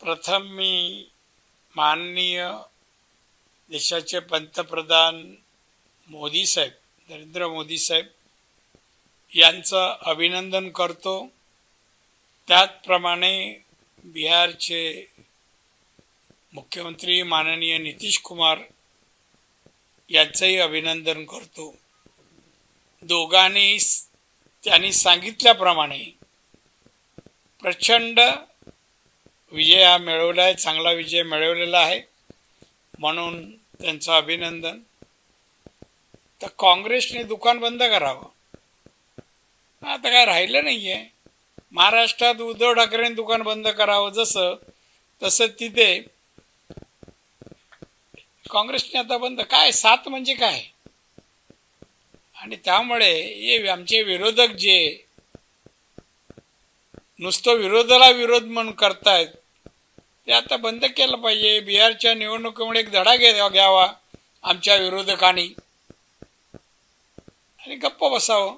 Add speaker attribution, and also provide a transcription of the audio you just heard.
Speaker 1: प्रथम मी माननीय देशाचे पंतप्रधान मोदी साहेब नरेंद्र मोदी साहेब यांचं अभिनंदन करतो। त्याचप्रमाणे बिहारचे मुख्यमंत्री माननीय नितीश कुमार यांचंही अभिनंदन करतो। दोघांनी त्यांनी सांगितल्याप्रमाणे प्रचंड विजय हा मिळवला आहे, चांगला विजय मिळवलेला आहे, म्हणून त्यांचं अभिनंदन। तर काँग्रेसने दुकान बंद करावं, आता काय राहिलं नाहीये। महाराष्ट्रात उद्धव ठाकरेंनी दुकान बंद करावं जसं तसं तिथे काँग्रेसने आता बंद काय 7 म्हणजे काय। आणि त्यामुळे हे आमचे विरोधक जे नुसतं विरोधाला विरोध म्हणून करतायत ते आता बंद केलं पाहिजे। बिहारच्या निवडणुकीमुळे एक धडा घ्यावा आमच्या विरोधकांनी आणि गप्प बसावं।